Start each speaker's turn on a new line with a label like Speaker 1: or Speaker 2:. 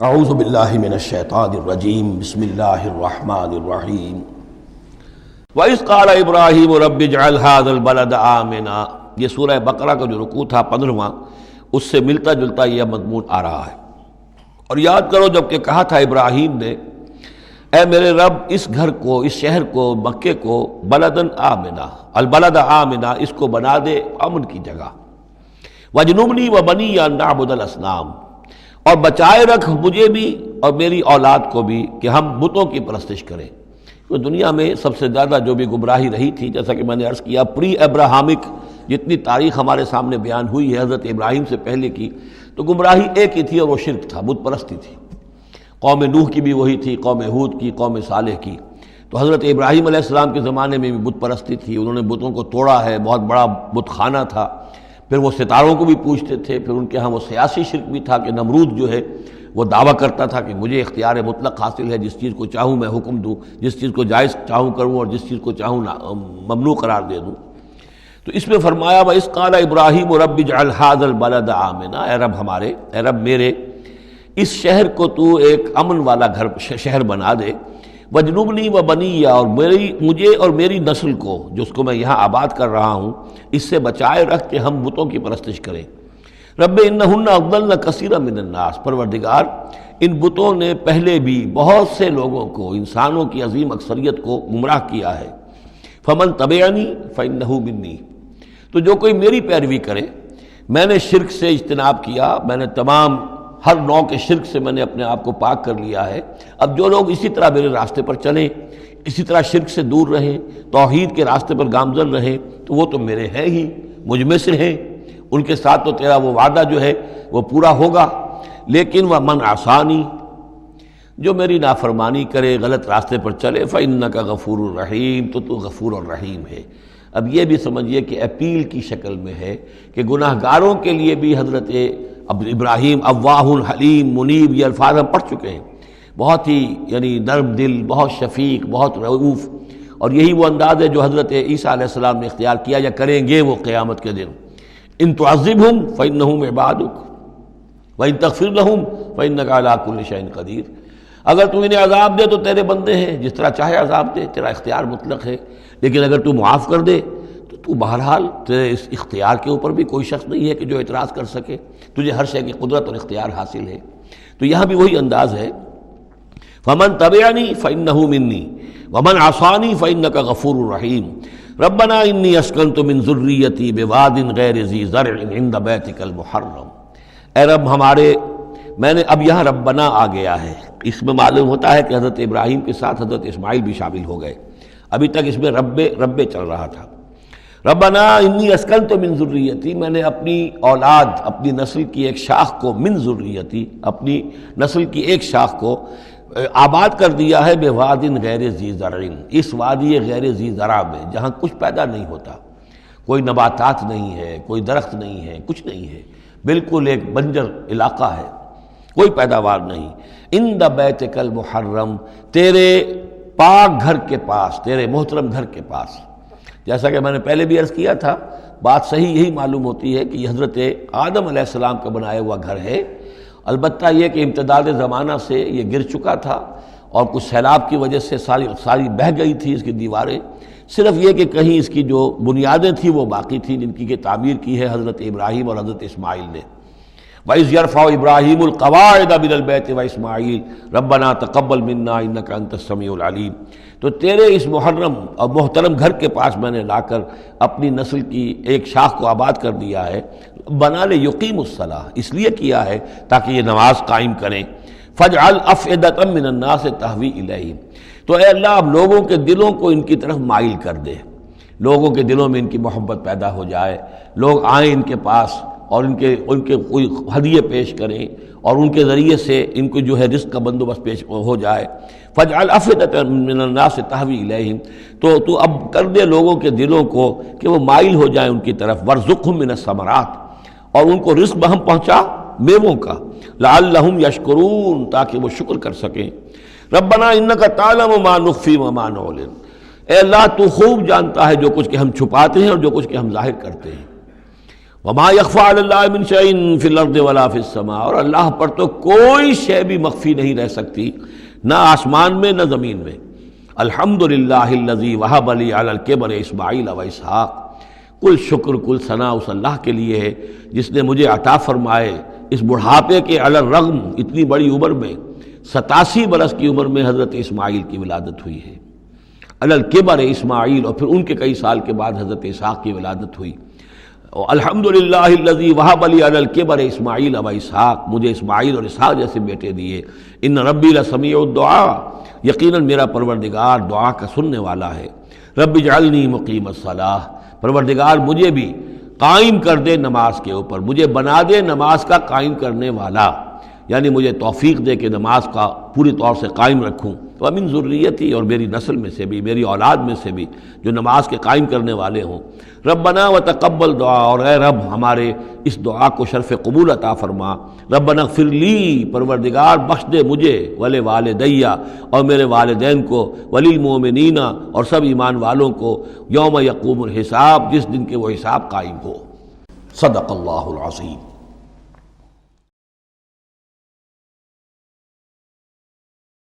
Speaker 1: اعوذ باللہ من الشیطان الرجیم بسم اللہ الرحمن الرحیم وَإِذْ قَالَ إِبْرَاهِيمُ رَبِّ اجْعَلْ هَذَا الْبَلَدَ آمِنًا، یہ سورہ بقرہ کا جو رکوع تھا 15واں، اس سے ملتا جلتا یہ مضمون آ رہا ہے۔ اور یاد کرو جب کہ کہا تھا ابراہیم نے، اے میرے رب اس گھر کو، اس شہر کو، مکے کو بلدن آمنا، البلد آمنا، اس کو بنا دے امن کی جگہ، وَاجْنُبْنِي وَبَنِيَّ أَن نَعْبُدَ الْأَصْنَامَ، اور بچائے رکھ مجھے بھی اور میری اولاد کو بھی کہ ہم بتوں کی پرستش کریں۔ تو دنیا میں سب سے زیادہ جو بھی گمراہی رہی تھی، جیسا کہ میں نے عرض کیا، پری ابراہمک جتنی تاریخ ہمارے سامنے بیان ہوئی ہے حضرت ابراہیم سے پہلے کی، تو گمراہی ایک ہی تھی اور وہ شرک تھا، بت پرستی تھی۔ قوم نوح کی بھی وہی تھی، قوم ہود کی، قوم صالح کی۔ تو حضرت ابراہیم علیہ السلام کے زمانے میں بھی بت پرستی تھی، انہوں نے بتوں کو توڑا ہے، بہت بڑا بت خانہ تھا۔ پھر وہ ستاروں کو بھی پوجتے تھے، پھر ان کے ہاں وہ سیاسی شرک بھی تھا کہ نمرود جو ہے وہ دعویٰ کرتا تھا کہ مجھے اختیار مطلق حاصل ہے، جس چیز کو چاہوں میں حکم دوں، جس چیز کو جائز چاہوں کروں اور جس چیز کو چاہوں ممنوع قرار دے دوں۔ تو اس میں فرمایا وَإِذْ قَالَ إِبْرَاهِيمُ رَبِّ اجْعَلْ هَذَا الْبَلَدَ آمِنًا، اے رب ہمارے، اے رب میرے، اس شہر کو تو ایک امن والا گھر شہر بنا دے، وَاجْنُبْنِي وَبَنِيَّ، اور مجھے اور میری نسل کو، جس کو میں یہاں آباد کر رہا ہوں، اس سے بچائے رکھ کہ ہم بتوں کی پرستش کریں۔ رب انہن اضللن کثیرا من الناس، پروردگار ان بتوں نے پہلے بھی بہت سے لوگوں کو، انسانوں کی عظیم اکثریت کو گمراہ کیا ہے۔ فمن تبعنی فانہ منی، تو جو کوئی میری پیروی کرے، میں نے شرک سے اجتناب کیا، میں نے تمام ہر نوع کے شرک سے میں نے اپنے آپ کو پاک کر لیا ہے۔ اب جو لوگ اسی طرح میرے راستے پر چلیں، اسی طرح شرک سے دور رہیں، توحید کے راستے پر گامزن رہیں، تو وہ تو میرے ہیں ہی، مجھ میں سے ہیں، ان کے ساتھ تو تیرا وہ وعدہ جو ہے وہ پورا ہوگا۔ لیکن وَمَنْ عَصَانِی، جو میری نافرمانی کرے، غلط راستے پر چلے، فَإِنَّكَ غَفُورٌ رَحِيمٌ، تو غفور الرحیم ہے۔ اب یہ بھی سمجھیے کہ اپیل کی شکل میں ہے کہ گناہ گاروں کے لیے بھی حضرت ابراہیم اواہ حلیم منیب، یہ الفاظ ہم پڑھ چکے ہیں، بہت ہی یعنی نرم دل، بہت شفیق، بہت رؤوف، اور یہی وہ انداز ہے جو حضرت عیسیٰ علیہ السلام نے اختیار کیا یا کریں گے وہ قیامت کے دن۔ ان تعذبہم فانہم عبادک وان تغفر لہم فانک علی کل شیء قدیر، اگر تو انہیں عذاب دے تو تیرے بندے ہیں، جس طرح چاہے عذاب دے، تیرا اختیار مطلق ہے، لیکن اگر تو معاف کر دے تو بہرحال تیرے اس اختیار کے اوپر بھی کوئی شخص نہیں ہے کہ جو اعتراض کر سکے، تجھے ہر شے کی قدرت اور اختیار حاصل ہے۔ تو یہاں بھی وہی انداز ہے، فمن تبعنی فانہ منی ومن عصانی فانک غفور رحیم، ربنا انی اسکنت من ذریتی بواد غیر ذی زرع عند بیتک المحرم، اے رب ہمارے، میں نے اب یہاں ربنا آ گیا ہے، اس میں معلوم ہوتا ہے کہ حضرت ابراہیم کے ساتھ حضرت اسماعیل بھی شامل ہو گئے، ابھی تک اس میں رب چل رہا تھا۔ ربنا انی اسکنت من ذریتی، میں نے اپنی اولاد، اپنی نسل کی ایک شاخ کو، من ذریتی، اپنی نسل کی ایک شاخ کو آباد کر دیا ہے، بواد غیر ذی زرع، اس وادی غیر ذی زرع میں، جہاں کچھ پیدا نہیں ہوتا، کوئی نباتات نہیں ہے، کوئی درخت نہیں ہے، کچھ نہیں ہے، بالکل ایک بنجر علاقہ ہے، کوئی پیداوار نہیں، عند بیتک المحرم، تیرے پاک گھر کے پاس، تیرے محترم گھر کے پاس۔ جیسا کہ میں نے پہلے بھی عرض کیا تھا، بات صحیح یہی معلوم ہوتی ہے کہ یہ حضرت آدم علیہ السلام کا بنایا ہوا گھر ہے، البتہ یہ کہ امتداد زمانہ سے یہ گر چکا تھا اور کچھ سیلاب کی وجہ سے ساری بہہ گئی تھی اس کی دیواریں، صرف یہ کہ کہیں اس کی جو بنیادیں تھیں وہ باقی تھیں، جن کی کہ تعمیر کی ہے حضرت ابراہیم اور حضرت اسماعیل نے۔ وَإِذْ يَرْفَعُ إِبْرَاهِيمُ الْقَوَاعِدَ مِنَ الْبَيْتِ وَإِسْمَاعِيلُ رَبَّنَا تَقَبَّلْ مِنَّا إِنَّكَ أَنْتَ السَّمِيعُ الْعَلِيمُ، تو تیرے اس محرم اور محترم گھر کے پاس میں نے لا کر اپنی نسل کی ایک شاخ کو آباد کر دیا ہے، بنا لے یقیم الصلاۃ، اس لیے کیا ہے تاکہ یہ نماز قائم کریں۔ فَاجْعَلْ أَفْئِدَةً مِّنَ النَّاسِ تَهْوِي إِلَيْهِمْ، تو اے اللہ اب لوگوں کے دلوں کو ان کی طرف مائل کر دے، لوگوں کے دلوں میں ان کی محبت پیدا ہو جائے، لوگ آئیں ان کے پاس اور ان کے کوئی ہدیے پیش کریں اور ان کے ذریعے سے ان کو جو ہے رزق کا بندوبست پیش ہو جائے۔ فَاجْعَلْ أَفْئِدَةً مِّنَ النَّاسِ تَهْوِي إِلَيْهِمْ، تو اب کر دے لوگوں کے دلوں کو کہ وہ مائل ہو جائیں ان کی طرف، وَارْزُقْهُم مِّنَ الثَّمَرَاتِ، اور ان کو رزق ہم پہنچا میووں کا، لَعَلَّهُمْ يَشْكُرُونَ، تاکہ وہ شکر کر سکیں۔ رَبَّنَا إِنَّكَ تَعْلَمُ مَا نُخْفِي وَمَا نُعْلِنُ، اے اللہ تو خوب جانتا ہے جو کچھ کہ ہم چھپاتے ہیں اور جو کچھ کہ ہم ظاہر کرتے ہیں۔ وما یخفی علی اللہ من شیء فی الارض ولا فی السماء، اور اللہ پر تو کوئی شے بھی مخفی نہیں رہ سکتی، نہ آسمان میں نہ زمین میں۔ الحمدللہ الذی وہب لی علی الکبر اسماعیل و اسحاق، کل شکر کل ثنا اس اللہ کے لیے ہے جس نے مجھے عطا فرمائے اس بڑھاپے کے علی الرغم، اتنی بڑی عمر میں 87 برس کی عمر میں حضرت اسماعیل کی ولادت ہوئی ہے، علی الکبر اسماعیل، اور پھر ان کے کئی سال کے بعد حضرت اسحاق کی ولادت ہوئی۔ الحمدللہ الذی وہب لی علی الکبر اسماعیل و اسحاق، مجھے اسماعیل اور اسحاق جیسے بیٹے دیے۔ ان ربی لسمیع الدعاء، یقیناً میرا پروردگار دعا کا سننے والا ہے۔ رب اجعلنی مقیم الصلاۃ، پروردگار مجھے بھی قائم کر دے نماز کے اوپر، مجھے بنا دے نماز کا قائم کرنے والا، یعنی مجھے توفیق دے کہ نماز کا پوری طور سے قائم رکھوں۔ ومن ذریتی، اور میری نسل میں سے بھی، میری اولاد میں سے بھی جو نماز کے قائم کرنے والے ہوں۔ ربنا وتقبل دعا، اور اے رب ہمارے اس دعا کو شرف قبول عطا فرما۔ ربنا اغفر لی، پروردگار بخش دے مجھے، ولوالدیّ، اور میرے والدین کو، وللمؤمنین، اور سب ایمان والوں کو، یوم یقوم الحساب، جس دن کے وہ حساب قائم ہو۔ صدق اللہ العظیم۔